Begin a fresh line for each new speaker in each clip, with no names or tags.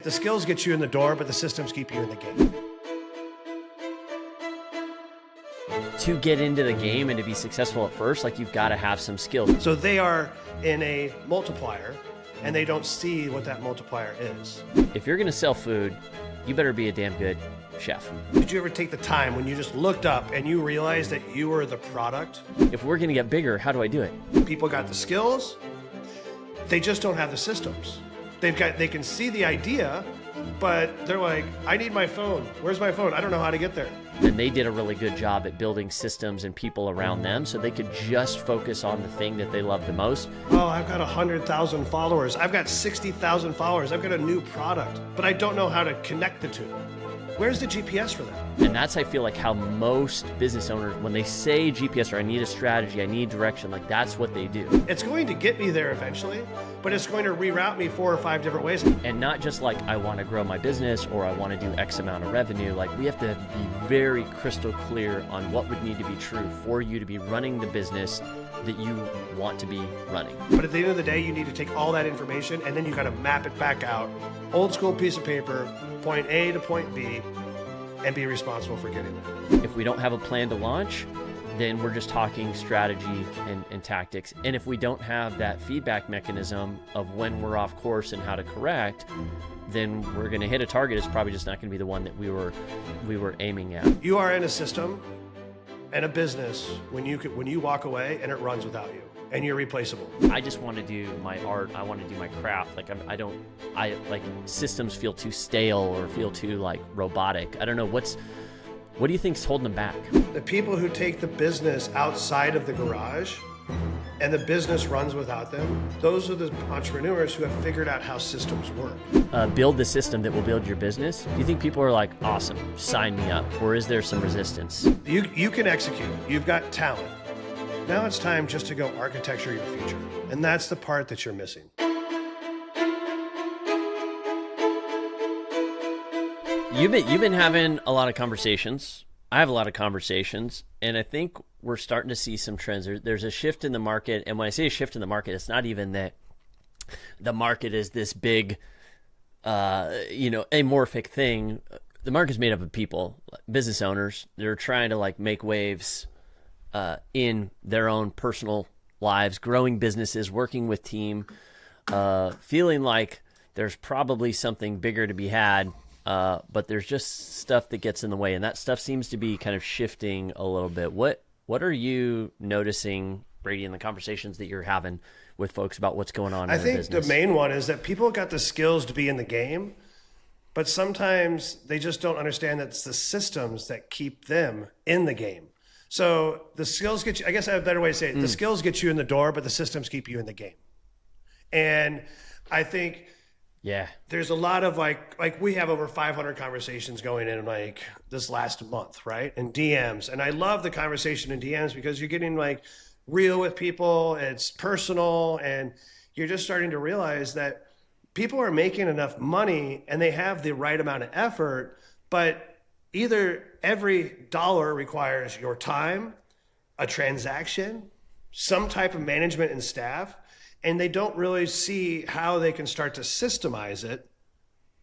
The skills get you in the door, but the systems keep you in the game.
To get into the game and to be successful at first, like you've got to have some skills.
So they are in a multiplier, and they don't see what that multiplier is.
If you're going to sell food, you better be a damn good chef.
Did you ever take the time when you just looked up and you realized that you were the product?
If we're going to get bigger, how do I do it?
People got the skills, they just don't have the systems. They can see the idea, but they're like, I need my phone. Where's my phone? I don't know how to get there.
And they did a really good job at building systems and people around them so they could just focus on the thing that they love the most.
Oh, I've got 100,000 followers. I've got 60,000 followers. I've got a new product, but I don't know how to connect the two. Where's the GPS for that?
And that's, I feel like, how most business owners, when they say GPS or I need a strategy, I need direction, like that's what they do.
It's going to get me there eventually, but it's going to reroute me 4 or 5 different ways.
And not just like I want to grow my business or I want to do X amount of revenue. Like we have to be very crystal clear on what would need to be true for you to be running the business that you want to be running.
But at the end of the day, you need to take all that information and then you got to map it back out. Old school piece of paper, point A to point B, and be responsible for getting there.
If we don't have a plan to launch, then we're just talking strategy and tactics. And if we don't have that feedback mechanism of when we're off course and how to correct, then we're going to hit a target. It's probably just not going to be the one that we were aiming at.
You are in a system and a business when you walk away and it runs without you and you're replaceable.
I just want to do my art. I want to do my craft. Like I like systems feel too stale or feel too like robotic. I don't know what do you think's holding them back?
The people who take the business outside of the garage and the business runs without them, those are the entrepreneurs who have figured out how systems work.
Build the system that will build your business. Do you think people are like, awesome, sign me up? Or is there some resistance?
You can execute. You've got talent. Now it's time just to go architecture your future. And that's the part that you're missing.
You've been having a lot of conversations. I have a lot of conversations, and I think we're starting to see some trends. There's a shift in the market, and when I say a shift in the market, it's not even that the market is this big, amorphic thing. The market's made up of people, business owners. They're trying to like make waves in their own personal lives, growing businesses, working with team, feeling like there's probably something bigger to be had. But there's just stuff that gets in the way, and that stuff seems to be kind of shifting a little bit. What are you noticing, Brady, in the conversations that you're having with folks about what's going on in their business?
I think the main one is that people got the skills to be in the game, but sometimes they just don't understand that it's the systems that keep them in the game. So the skills get you, I guess I have a better way to say it. The skills get you in the door, but the systems keep you in the game. And I think there's a lot of like we have over 500 conversations going in like this last month, right? And DMs. And I love the conversation in DMs because you're getting like real with people. It's personal. And you're just starting to realize that people are making enough money and they have the right amount of effort, but either every dollar requires your time, a transaction, some type of management and staff, and they don't really see how they can start to systemize it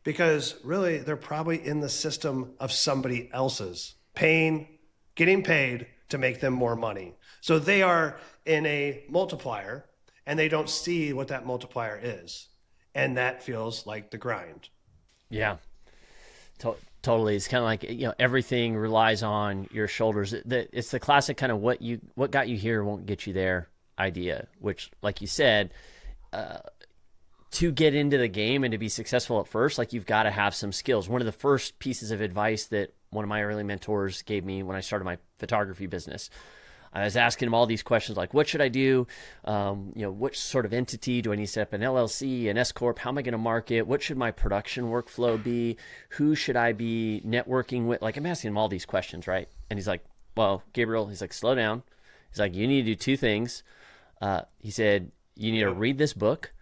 because really they're probably in the system of somebody else's, getting paid to make them more money. So they are in a multiplier and they don't see what that multiplier is. And that feels like the grind.
Yeah, totally. It's kind of like, everything relies on your shoulders. It's the classic kind of what got you here won't get you there idea, which, like you said, to get into the game and to be successful at first, like you've got to have some skills. One of the first pieces of advice that one of my early mentors gave me when I started my photography business, I was asking him all these questions like, what should I do? Which sort of entity do I need to set up, an LLC, an S Corp? How am I going to market? What should my production workflow be? Who should I be networking with? Like I'm asking him all these questions, right? And he's like, well, Gabriel, he's like, slow down. He's like, you need to do 2 things. He said, you need to read this book.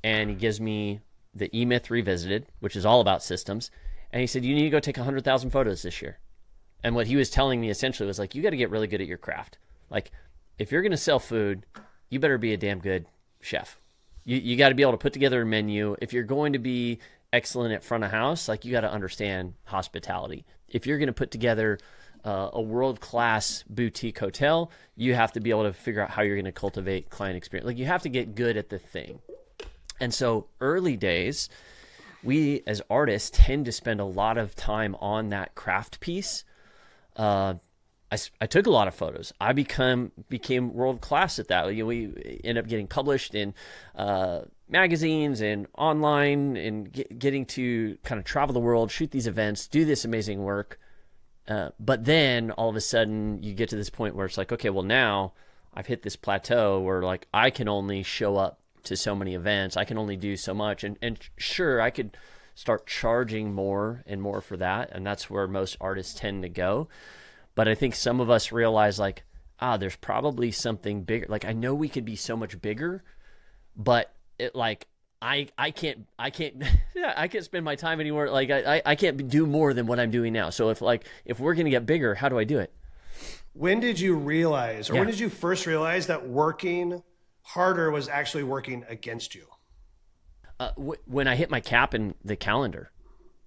And he gives me the E-Myth Revisited, which is all about systems. And he said, you need to go take 100,000 photos this year. And what he was telling me essentially was like, you got to get really good at your craft. Like if you're going to sell food, you better be a damn good chef. You got to be able to put together a menu. If you're going to be excellent at front of house, like you got to understand hospitality. If you're going to put together a world-class boutique hotel, you have to be able to figure out how you're going to cultivate client experience. Like you have to get good at the thing. And so early days, we as artists tend to spend a lot of time on that craft piece. I took a lot of photos. I became world class at that. We end up getting published in magazines and online, and getting to kind of travel the world, shoot these events, do this amazing work. But then all of a sudden you get to this point where it's like, okay, well now I've hit this plateau where like I can only show up to so many events. I can only do so much. And sure, I could start charging more and more for that. And that's where most artists tend to go. But I think some of us realize like, there's probably something bigger. Like I know we could be so much bigger, but it like, I can't yeah, I can't spend my time anywhere. Like I can't do more than what I'm doing now. So if we're going to get bigger, how do I do it?
When did you realize, or when did you first realize that working harder was actually working against you?
When I hit my cap in the calendar,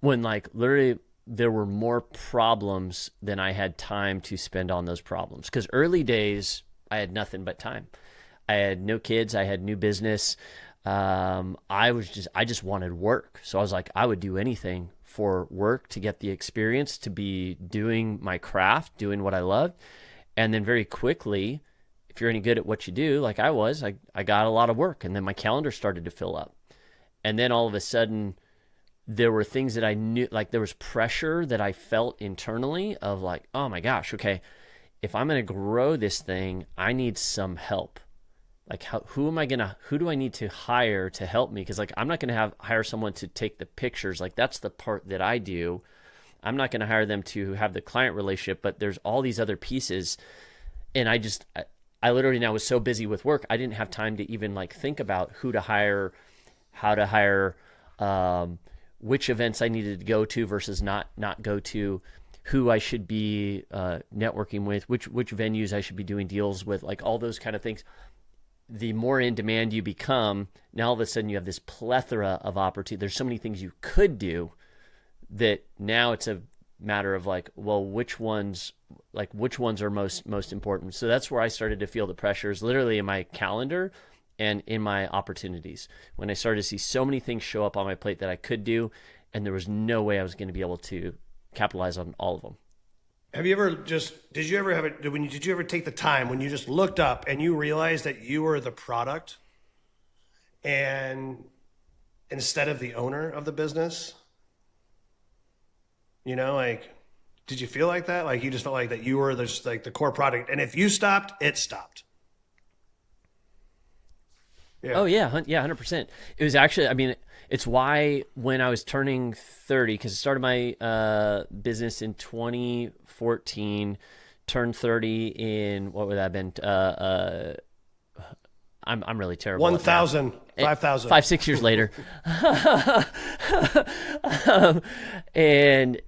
when like literally there were more problems than I had time to spend on those problems. Because early days, I had nothing but time. I had no kids. I had new business. I just wanted work. So I was like, I would do anything for work to get the experience, to be doing my craft, doing what I loved. And then very quickly, if you're any good at what you do, like I was, I got a lot of work, and then my calendar started to fill up. And then all of a sudden there were things that I knew, like there was pressure that I felt internally of like, oh my gosh, okay, if I'm going to grow this thing, I need some help. Like who do I need to hire to help me? Cause like, I'm not going to hire someone to take the pictures. Like that's the part that I do. I'm not going to hire them to have the client relationship, but there's all these other pieces. And I literally now was so busy with work, I didn't have time to even like think about who to hire, how to hire, which events I needed to go to versus not go to, who I should be networking with, which venues I should be doing deals with, like all those kind of things. The more in demand you become, now all of a sudden you have this plethora of opportunity. There's so many things you could do that now it's a matter of like, well, which ones are most important. So that's where I started to feel the pressures literally in my calendar and in my opportunities. When I started to see so many things show up on my plate that I could do, and there was no way I was going to be able to capitalize on all of them.
Did you ever take the time when you just looked up and you realized that you were the product and instead of the owner of the business? You know, like, did you feel like that? Like you just felt like that you were just like the core product, and if you stopped, it stopped. Yeah.
Oh yeah, 100%. It was actually, I mean, it's why when I was turning 30, because I started my business in 2014, turned 30 in, what would that have been? I'm really terrible.
1,000, 5,000.
5-6 years later. And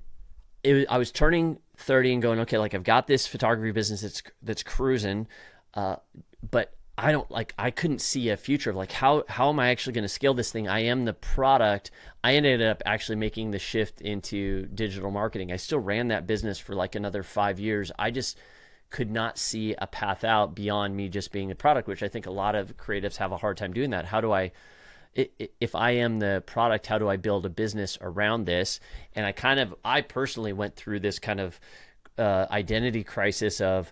I was turning 30 and going, okay, like I've got this photography business that's cruising, but I couldn't see a future of like, how am I actually going to scale this thing? I am the product. I ended up actually making the shift into digital marketing. I still ran that business for like another 5 years. I just could not see a path out beyond me just being a product, which I think a lot of creatives have a hard time doing that. How do if I am the product, how do I build a business around this? And I personally went through this kind of identity crisis of,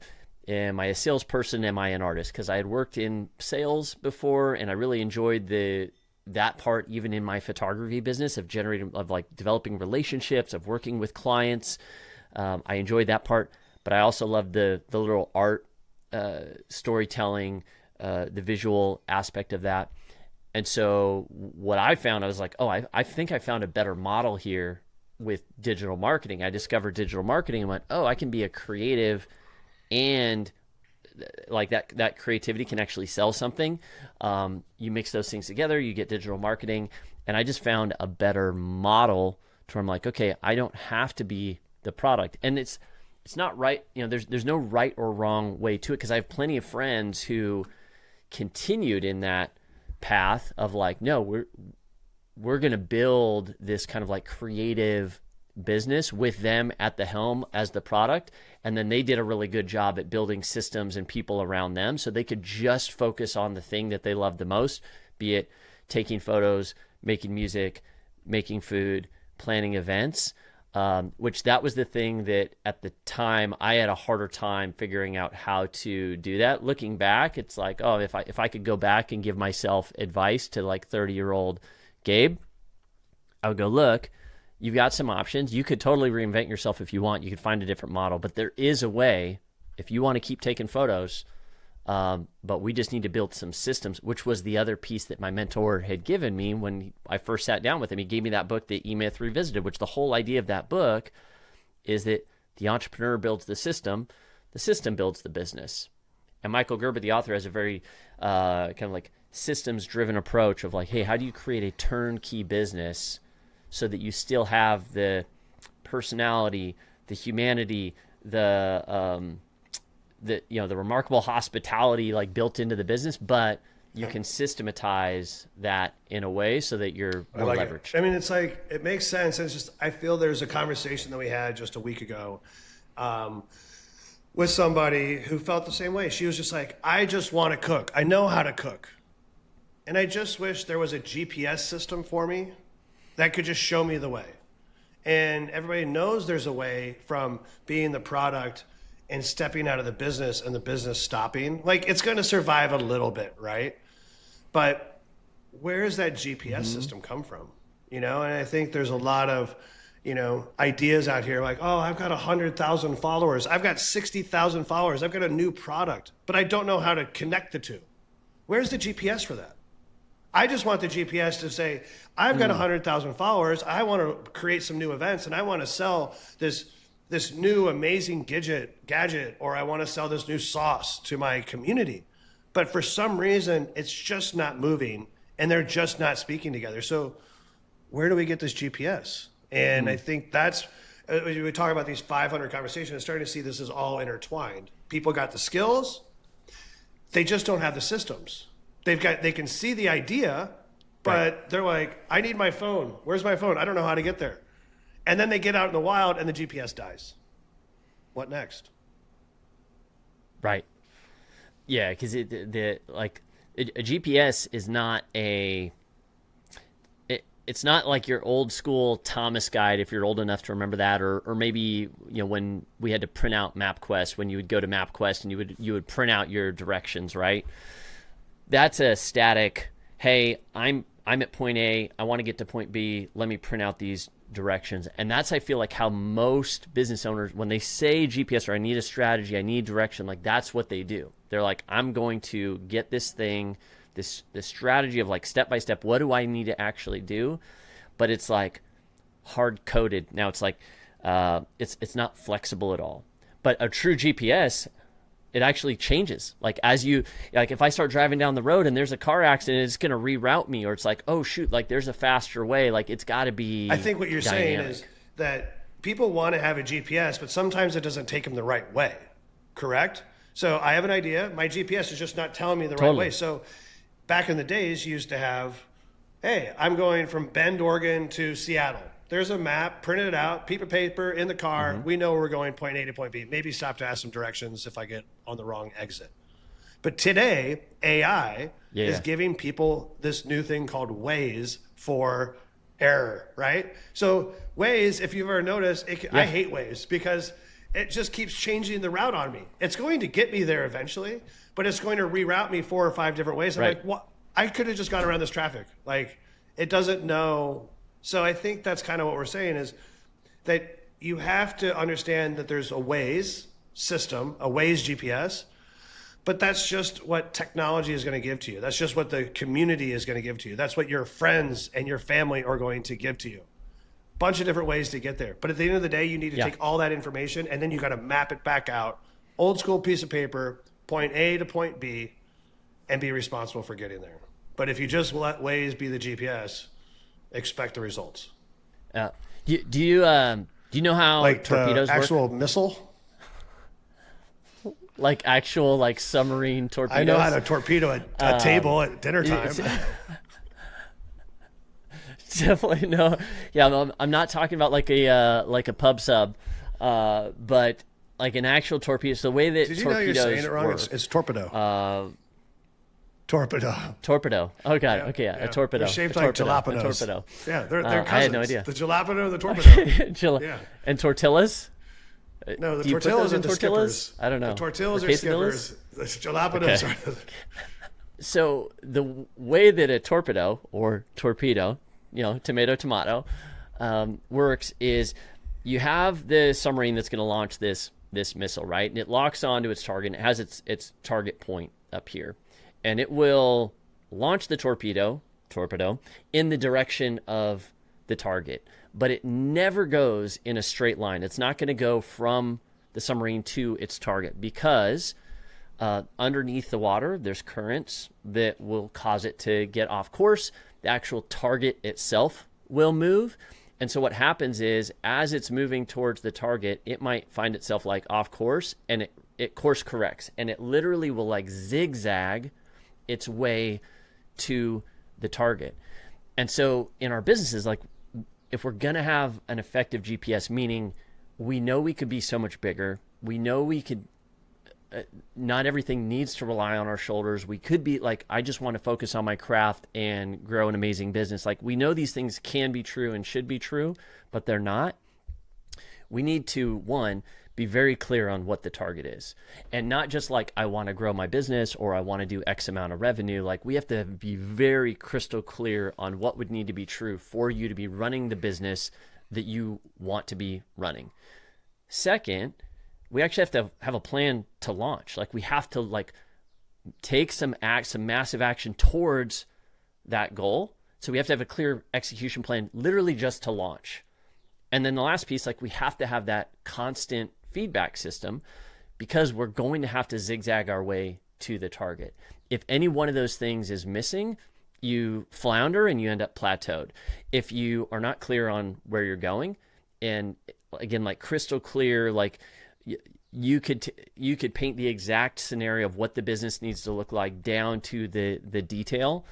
am I a salesperson? Am I an artist? Because I had worked in sales before, and I really enjoyed that part, even in my photography business, of developing relationships, of working with clients. I enjoyed that part, but I also loved the little art, storytelling, the visual aspect of that. And so what I found, I was like, I think I found a better model here with digital marketing. I discovered digital marketing and went, I can be a creative, and like that creativity can actually sell something. You mix those things together, you get digital marketing, and I just found a better model to where I'm like, okay, I don't have to be the product. And it's not right, there's no right or wrong way to it, because I have plenty of friends who continued in that path of like, no, we're going to build this kind of like creative business with them at the helm as the product. And then they did a really good job at building systems and people around them so they could just focus on the thing that they loved the most, be it taking photos, making music, making food, planning events, which that was the thing that at the time I had a harder time figuring out how to do that. Looking back, it's like, oh, if I could go back and give myself advice to like 30-year-old Gabe, I would go, look, you've got some options. You could totally reinvent yourself if you want. You could find a different model, but there is a way if you want to keep taking photos. But we just need to build some systems, which was the other piece that my mentor had given me when I first sat down with him. He gave me that book, The E-Myth Revisited, which the whole idea of that book is that the entrepreneur builds the system builds the business. And Michael Gerber, the author, has a very kind of like systems-driven approach of like, hey, how do you create a turnkey business so that you still have the personality, the humanity, the remarkable hospitality like built into the business, but you can systematize that in a way so that you're more leveraged.
I mean, it's like, it makes sense. It's just, I feel there's a conversation that we had just a week ago with somebody who felt the same way. She was just like, I just want to cook. I know how to cook. And I just wish there was a GPS system for me that could just show me the way. And everybody knows there's a way from being the product and stepping out of the business and the business stopping. Like, it's going to survive a little bit, right? But where does that GPS system come from? You know, and I think there's a lot of, you know, ideas out here like, oh, I've got 100,000 followers. I've got 60,000 followers. I've got a new product, but I don't know how to connect the two. Where's the GPS for that? I just want the GPS to say, I've got 100,000 followers. I want to create some new events and I want to sell this new amazing gadget, or I want to sell this new sauce to my community. But for some reason, it's just not moving and they're just not speaking together. So where do we get this GPS? And I think that's, we talk about these 500 conversations, I'm starting to see this is all intertwined. People got the skills, they just don't have the systems. They can see the idea, but they're like, I need my phone. Where's my phone? I don't know how to get there. And then they get out in the wild and the GPS dies. What next?
Right. Yeah, because a GPS is not it's not like your old school Thomas guide, if you're old enough to remember that, or maybe, you know, when we had to print out MapQuest, when you would go to MapQuest and you would print out your directions, right? That's a static, hey, I'm at point A, I want to get to point B, let me print out these directions. And that's, I feel like, how most business owners, when they say GPS or I need a strategy, I need direction, like that's what they do. They're like, I'm going to get this thing, this strategy of like step by step, what do I need to actually do? But it's like hard coded. Now it's like it's not flexible at all. But a true GPS, it actually changes. Like as you, like if I start driving down the road and there's a car accident, it's going to reroute me, or it's like, oh shoot, like there's a faster way. Like it's got to be.
I think what you're
dynamic.
saying is that people want to have a GPS, but sometimes it doesn't take them the right way. Correct? So I have an idea. My GPS is just not telling me the right way. So back in the days, you used to have, hey, I'm going from Bend, Oregon to Seattle. There's a map, printed it out, piece of paper in the car. We know we're going point A to point B. Maybe stop to ask some directions if I get on the wrong exit. But today, AI is giving people this new thing called Waze for error, right? So Waze, if you've ever noticed, I hate Waze because it just keeps changing the route on me. It's going to get me there eventually, but it's going to reroute me 4 or 5 different ways. I'm like, what? I could have just gone around this traffic. Like, it doesn't know. So I think that's kind of what we're saying is that you have to understand that there's a Waze system, a Waze GPS, but that's just what technology is going to give to you. That's just what the community is going to give to you. That's what your friends and your family are going to give to you. Bunch of different ways to get there. But at the end of the day, you need to take all that information and then you got to map it back out. Old school piece of paper, point A to point B, and be responsible for getting there. But if you just let Waze be the GPS, expect the results.
Do you know how
like
torpedoes
actual
work?
Missile?
Like actual like submarine torpedoes?
I know how to torpedo a table at dinner time.
Definitely no. Yeah, I'm not talking about like a pub sub, but like an actual torpedo. So the way that
Did you know you're saying
torpedoes
it wrong?
work,
It's torpedo. Torpedo.
torpedo. Oh god.
Yeah,
Okay, yeah, a
yeah.
torpedo.
They're shaped
a
like
torpedo,
jalapenos.
A torpedo.
Yeah, they're cousins.
I had no idea.
The jalapeno and the torpedo. Yeah.
And tortillas.
No, the
Do you put
tortillas
those
are
in
the
tortillas?
skippers.
I don't know.
The tortillas
Or
are skippers. The jalapenos
Okay.
are.
So the way that a torpedo or torpedo, tomato, works is you have the submarine that's going to launch this missile, right? And it locks onto its target. And it has its target point up here, and it will launch the torpedo in the direction of the target, but it never goes in a straight line. It's not going to go from the submarine to its target because underneath the water, there's currents that will cause it to get off course. The actual target itself will move. And so what happens is as it's moving towards the target, it might find itself like off course, and it course corrects, and it literally will like zigzag its way to the target. And so in our businesses, like if we're going to have an effective GPS, meaning we know we could be so much bigger, we know we could, not everything needs to rely on our shoulders. We could be like, I just want to focus on my craft and grow an amazing business. Like we know these things can be true and should be true, but they're not. We need to, one, be very clear on what the target is, and not just like, I want to grow my business or I want to do X amount of revenue. Like we have to be very crystal clear on what would need to be true for you to be running the business that you want to be running. Second, we actually have to have a plan to launch. Like we have to like take some massive action towards that goal. So we have to have a clear execution plan, literally just to launch. And then the last piece, like we have to have that constant feedback system because we're going to have to zigzag our way to the target. If any one of those things is missing, you flounder and you end up plateaued. If you are not clear on where you're going, and again, like crystal clear, like you could paint the exact scenario of what the business needs to look like down to the detail.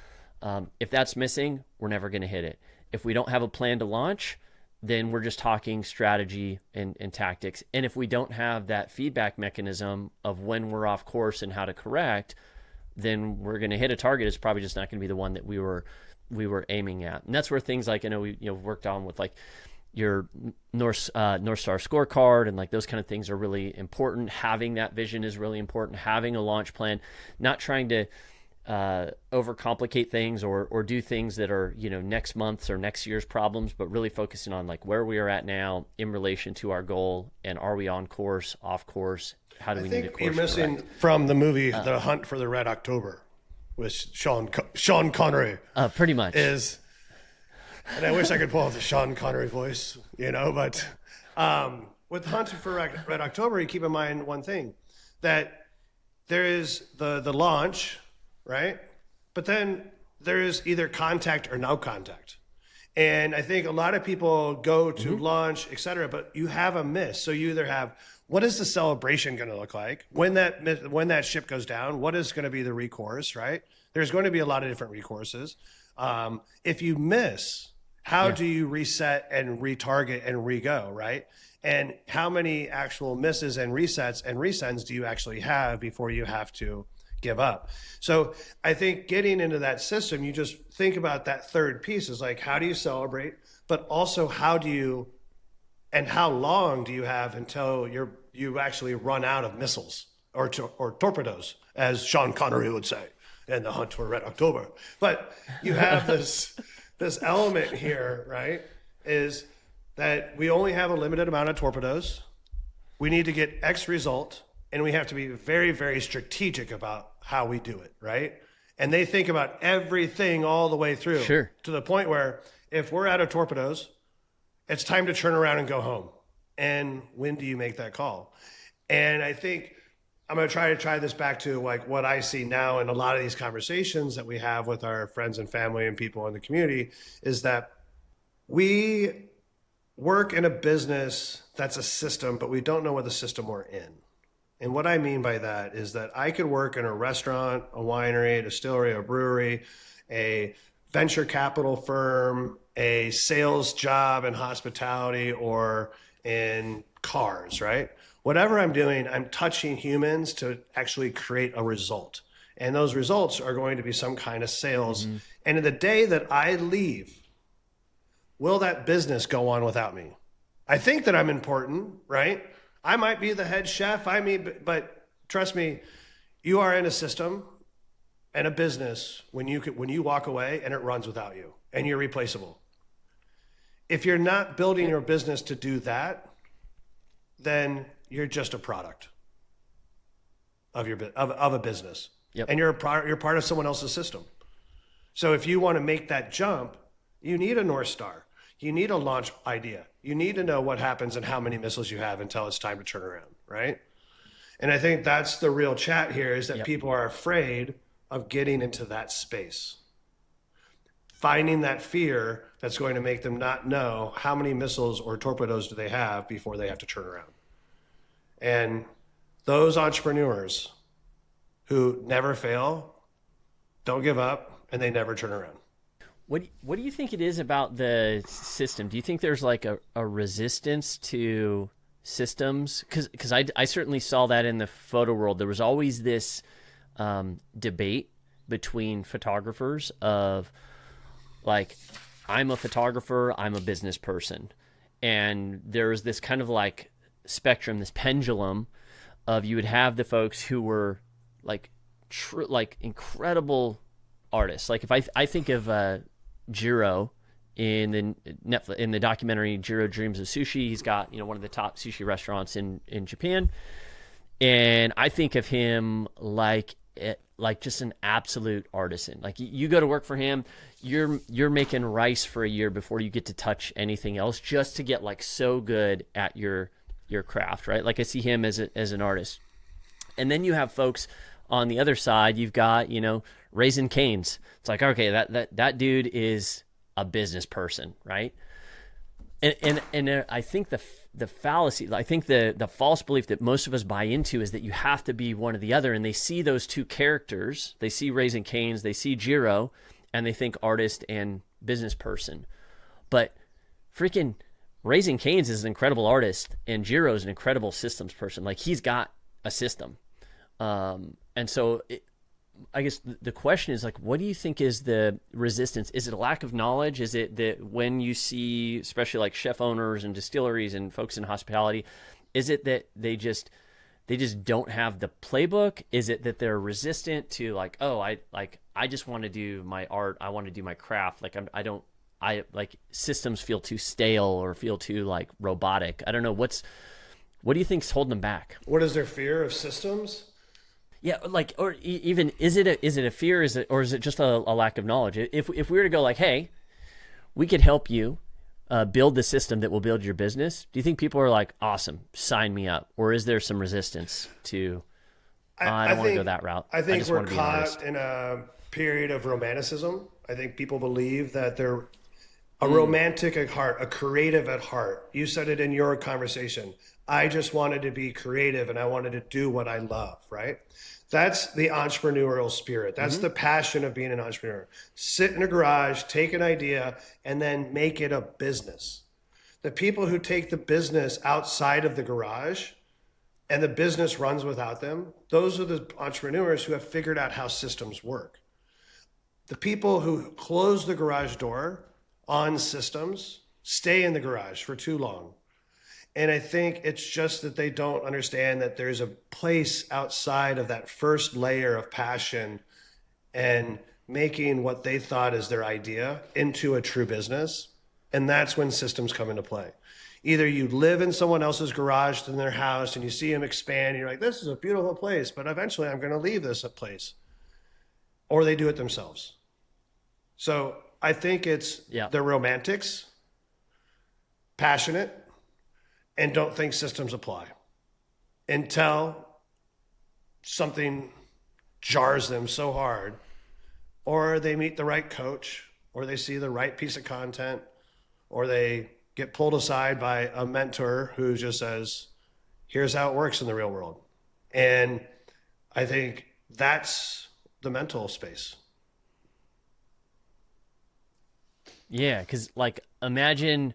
If that's missing, we're never going to hit it. If we don't have a plan to launch, then we're just talking strategy and tactics. And if we don't have that feedback mechanism of when we're off course and how to correct, then we're going to hit a target. It's probably just not going to be the one that we were aiming at. And that's where things like, I know we worked on with like your North Star scorecard and like those kind of things are really important. Having that vision is really important. Having a launch plan, not trying to overcomplicate things or do things that are, next month's or next year's problems, but really focusing on like where we are at now in relation to our goal, and are we on course, off course? How do we need to course
you're missing
correct?
from the movie The Hunt for the Red October with Sean Connery.
Pretty much.
And I wish I could pull off the Sean Connery voice, but with Hunt for Red October, you keep in mind one thing, that there is the launch, right? But then there is either contact or no contact. And I think a lot of people go to launch, et cetera, but you have a miss. So you either have, what is the celebration going to look like? When that ship goes down, what is going to be the recourse, right? There's going to be a lot of different recourses. If you miss, how do you reset and retarget and re-go, right? And how many actual misses and resets and resends do you actually have before you have to give up? So I think getting into that system, you just think about that third piece is like, how do you celebrate, but also how do you, and how long do you have until you actually run out of missiles or torpedoes, as Sean Connery would say in The Hunt for Red October. But you have this element here, right, is that we only have a limited amount of torpedoes. We need to get X result, and we have to be very, very strategic about how we do it, right? And they think about everything all the way through.
Sure.
To the point where if we're out of torpedoes, it's time to turn around and go home. And when do you make that call? And I think I'm going to try this back to like what I see now in a lot of these conversations that we have with our friends and family and people in the community, is that we work in a business that's a system, but we don't know what the system we're in. And what I mean by that is that I could work in a restaurant, a winery, a distillery, a brewery, a venture capital firm, a sales job in hospitality or in cars, right? Whatever I'm doing, I'm touching humans to actually create a result. And those results are going to be some kind of sales.
Mm-hmm.
And in the day that I leave, will that business go on without me? I think that I'm important, right? I might be the head chef. But trust me, you are in a system and a business when you walk away and it runs without you and you're replaceable. If you're not building your business to do that, then you're just a product of a business.
Yep.
And you're part of someone else's system. So if you want to make that jump, you need a North Star. You need a launch idea. You need to know what happens and how many missiles you have until it's time to turn around, right? And I think that's the real chat here, is that people are afraid of getting into that space. Finding that fear that's going to make them not know how many missiles or torpedoes do they have before they have to turn around. And those entrepreneurs who never fail, don't give up, and they never turn around.
What do you think it is about the system? Do you think there's like a resistance to systems? Because I certainly saw that in the photo world. There was always this debate between photographers of like, I'm a photographer, I'm a business person. And there was this kind of like spectrum, this pendulum of, you would have the folks who were like incredible artists. Like if I think of Jiro in the documentary Jiro Dreams of Sushi, he's got, one of the top sushi restaurants in Japan, and I think of him like just an absolute artisan. Like you go to work for him, you're making rice for a year before you get to touch anything else, just to get like so good at your craft, right? Like I see him as an artist. And then you have folks on the other side. You've got Raising Cane's. It's like, okay, that dude is a business person, right? And I think the fallacy, I think the false belief that most of us buy into is that you have to be one or the other. And they see those two characters, they see Raising Cane's, they see Jiro, and they think artist and business person. But freaking Raising Cane's is an incredible artist, and Jiro is an incredible systems person. Like he's got a system. And so I guess the question is like, what do you think is the resistance? Is it a lack of knowledge? Is it that when you see, especially like chef owners and distilleries and folks in hospitality, is it that they just don't have the playbook? Is it that they're resistant to like, oh, I just want to do my art. I want to do my craft. Like I like systems feel too stale or feel too like robotic. I don't know. What do you think's holding them back?
What is their fear of systems?
Yeah, like, or even is it a fear? Or is it just a lack of knowledge? If we were to go like, hey, we could help you build the system that will build your business, do you think people are like, awesome, sign me up? Or is there some resistance to, I don't want to go that route?
I think
just
we're
want to be an artist.
caught in a period of romanticism. I think people believe that they're a romantic at heart, a creative at heart. You said it in your conversation. I just wanted to be creative and I wanted to do what I love, right? That's the entrepreneurial spirit. That's the passion of being an entrepreneur. Sit in a garage, take an idea, and then make it a business. The people who take the business outside of the garage and the business runs without them, those are the entrepreneurs who have figured out how systems work. The people who close the garage door on systems stay in the garage for too long. And I think it's just that they don't understand that there's a place outside of that first layer of passion and making what they thought is their idea into a true business. And that's when systems come into play. Either you live in someone else's garage in their house and you see them expand and you're like, this is a beautiful place, but eventually I'm going to leave this place. Or they do it themselves. So I think it's the romantics, passionate, and don't think systems apply until something jars them so hard, or they meet the right coach, or they see the right piece of content, or they get pulled aside by a mentor who just says, here's how it works in the real world. And I think that's the mental space.
Yeah, because like imagine,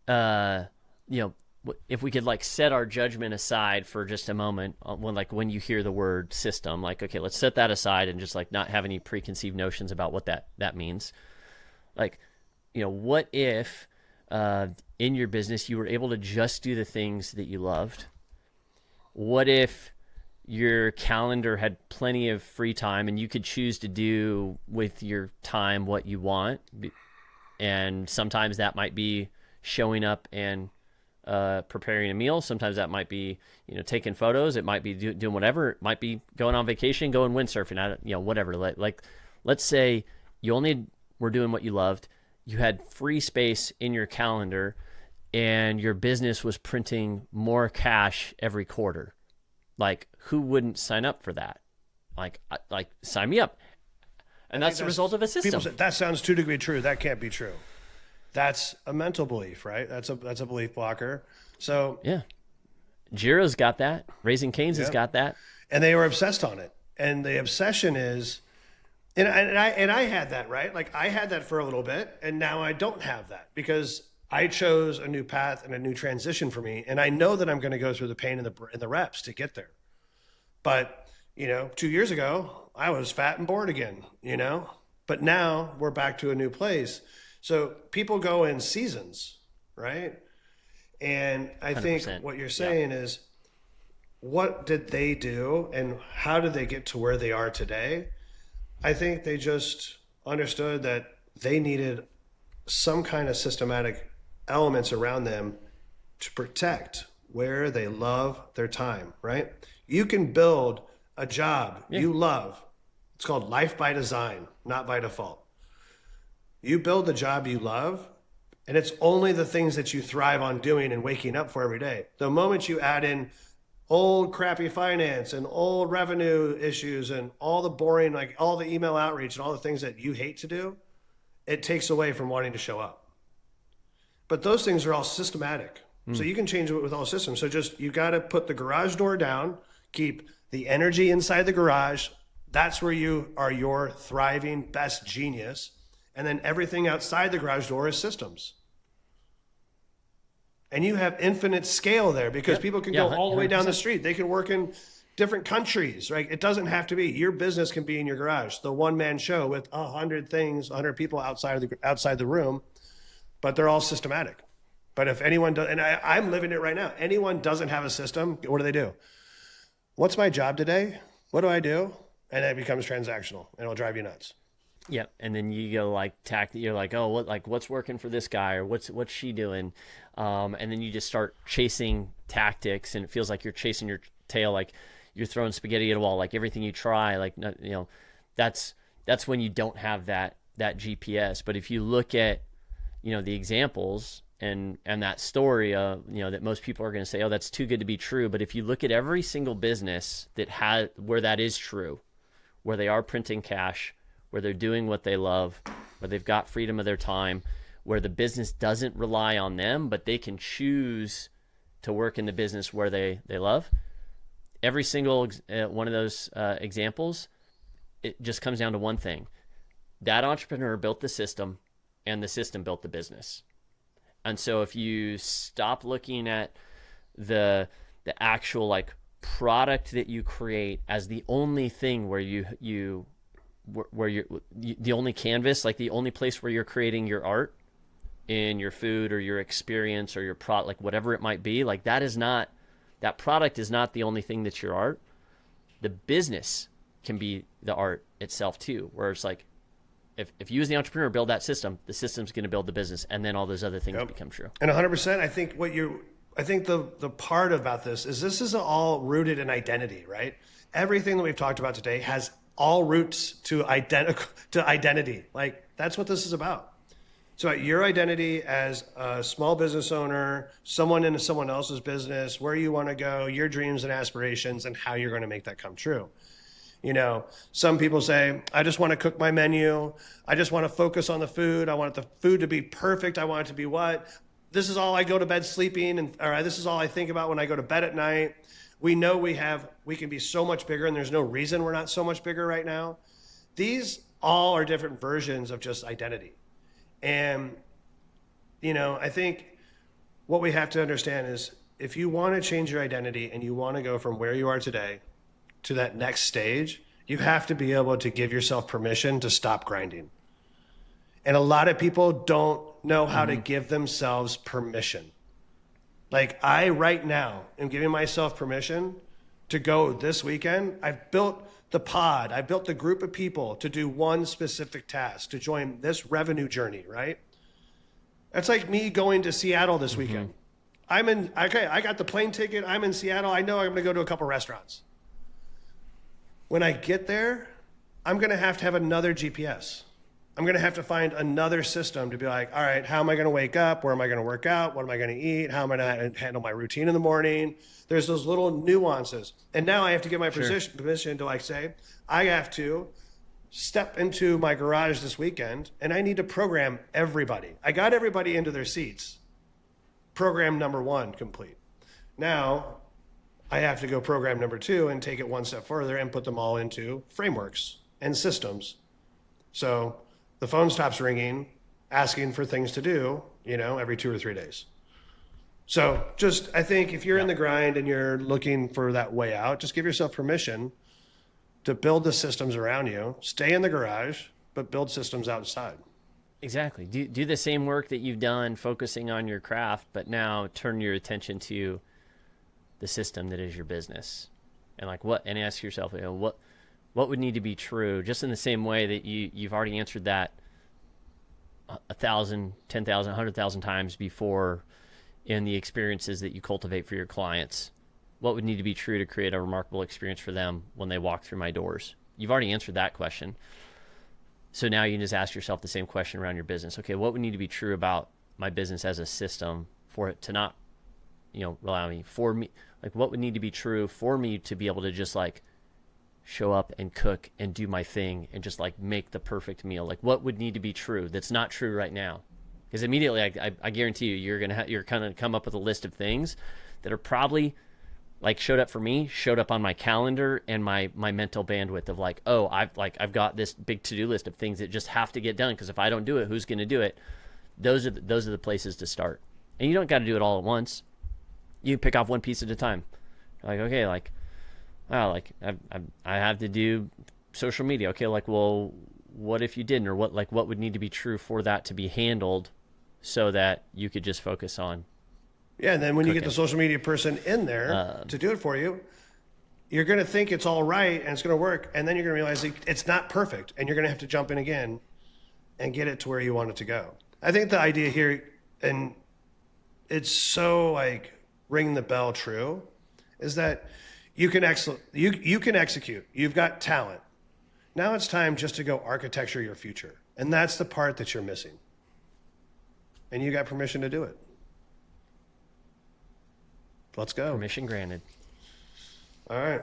uh, you know, if we could like set our judgment aside for just a moment when you hear the word system, like okay, let's set that aside and just like not have any preconceived notions about what that means. Like, what if in your business you were able to just do the things that you loved? What if your calendar had plenty of free time and you could choose to do with your time what you want? And sometimes that might be showing up and preparing a meal. Sometimes that might be, taking photos. It might be doing whatever. It might be going on vacation, going windsurfing. Whatever. Like, let's say you only were doing what you loved. You had free space in your calendar, and your business was printing more cash every quarter. Like, who wouldn't sign up for that? Like sign me up. And that's the result of a system.
People say, that sounds too good to be true. That can't be true. That's a mental belief, right? That's a belief blocker. So
yeah, Jiro's got that. Raising Cane's has got that.
And they were obsessed on it. And the obsession is, and I had that, right? Like I had that for a little bit, and now I don't have that because I chose a new path and a new transition for me. And I know that I'm going to go through the pain and the reps to get there. But 2 years ago, I was fat and bored again, but now we're back to a new place. So people go in seasons, right? And I 100%. Think what you're saying is, what did they do and how did they get to where they are today? I think they just understood that they needed some kind of systematic elements around them to protect where they love their time, right? You can build a job you love. It's called life by design, not by default. You build the job you love, and it's only the things that you thrive on doing and waking up for every day. The moment you add in old crappy finance and old revenue issues and all the boring, like all the email outreach and all the things that you hate to do, it takes away from wanting to show up. But those things are all systematic. So you can change it with all systems. So just, you got to put the garage door down, keep the energy inside the garage. That's where you are your thriving best genius. And then everything outside the garage door is systems. And you have infinite scale there because people can go all the way down the street. They can work in different countries, right? It doesn't have to be. Your business can be in your garage. The one-man show with 100 people outside the room, but they're all systematic. But if anyone does, and I'm living it right now, anyone doesn't have a system, what do? What's my job today? What do I do? And it becomes transactional, and it'll drive you nuts.
Yep. And then you go you're like, oh, what's working for this guy, or what's she doing? And then you just start chasing tactics, and it feels like you're chasing your tail, like you're throwing spaghetti at a wall, like everything you try, that's when you don't have that GPS. But if you look at, the examples and that story, that most people are going to say, oh, that's too good to be true. But if you look at every single business where that is true, where they are printing cash, where they're doing what they love, where they've got freedom of their time, where the business doesn't rely on them, but they can choose to work in the business where they love. Every single one of those examples, it just comes down to one thing. That entrepreneur built the system, and the system built the business. And so if you stop looking at the actual like product that you create as the only thing where you're the only canvas, like the only place where you're creating your art in your food or your experience or your product, like whatever it might be, like that product is not the only thing that's your art. The business can be the art itself too, where it's like, if you as the entrepreneur build that system, the system's going to build the business, and then all those other things become true.
And 100%, I think the part about this is all rooted in identity, right? Everything that we've talked about today has all roots to identity. Like that's what this is about. So your identity as a small business owner, someone in someone else's business, where you want to go, your dreams and aspirations, and how you're going to make that come true. Some people say, I just want to cook my menu. I just want to focus on the food. I want the food to be perfect. I want it to be what? This is all I go to bed sleeping, or this is all I think about when I go to bed at night. We know we can be so much bigger, and there's no reason we're not so much bigger right now. These all are different versions of just identity. And, I think what we have to understand is if you want to change your identity and you want to go from where you are today to that next stage, you have to be able to give yourself permission to stop grinding. And a lot of people don't know how to give themselves permission. Like I right now am giving myself permission to go this weekend. I've built the pod. I built the group of people to do one specific task, to join this revenue journey, right? That's like me going to Seattle this weekend. I got the plane ticket. I'm in Seattle. I know I'm going to go to a couple restaurants. When I get there, I'm going to have another GPS. I'm going to have to find another system to be like, all right, how am I going to wake up? Where am I going to work out? What am I going to eat? How am I going to handle my routine in the morning? There's those little nuances. And now I have to give my permission to say, I have to step into my garage this weekend and I need to program everybody. I got everybody into their seats. Program number 1 complete. Now I have to go program number 2 and take it one step further and put them all into frameworks and systems. So the phone stops ringing, asking for things to do, every 2 or 3 days. So I think if you're in the grind and you're looking for that way out, just give yourself permission to build the systems around you, stay in the garage, but build systems outside.
Exactly. Do the same work that you've done focusing on your craft, but now turn your attention to the system that is your business. And and ask yourself, what would need to be true, just in the same way that you've already answered that 1,000, 10,000, 100,000 times before in the experiences that you cultivate for your clients. What would need to be true to create a remarkable experience for them when they walk through my doors? You've already answered that question. So now you can just ask yourself the same question around your business. Okay, what would need to be true about my business as a system for it to not, rely on me? For me, what would need to be true for me to be able to just show up and cook and do my thing and just make the perfect meal? What would need to be true that's not true right now? Because immediately I guarantee you, you're kind of come up with a list of things that are probably showed up on my calendar and my mental bandwidth of I've got this big to-do list of things that just have to get done, because if I don't do it, who's going to do it? Those are the places to start. And you don't got to do it all at once. You pick off one piece at a time. Okay, I have to do social media. Okay, well, what if you didn't? Or what would need to be true for that to be handled so that you could just focus on
Yeah, and then when
cooking.
you get the social media person in there to do it for you, you're going to think it's all right and it's going to work, and then you're going to realize it's not perfect, and you're going to have to jump in again and get it to where you want it to go. I think the idea here, and it's so ring the bell true, is that you can execute. You've got talent. Now it's time just to go architecture your future, and that's the part that you're missing. And you got permission to do it. Let's go.
Permission granted.
All right.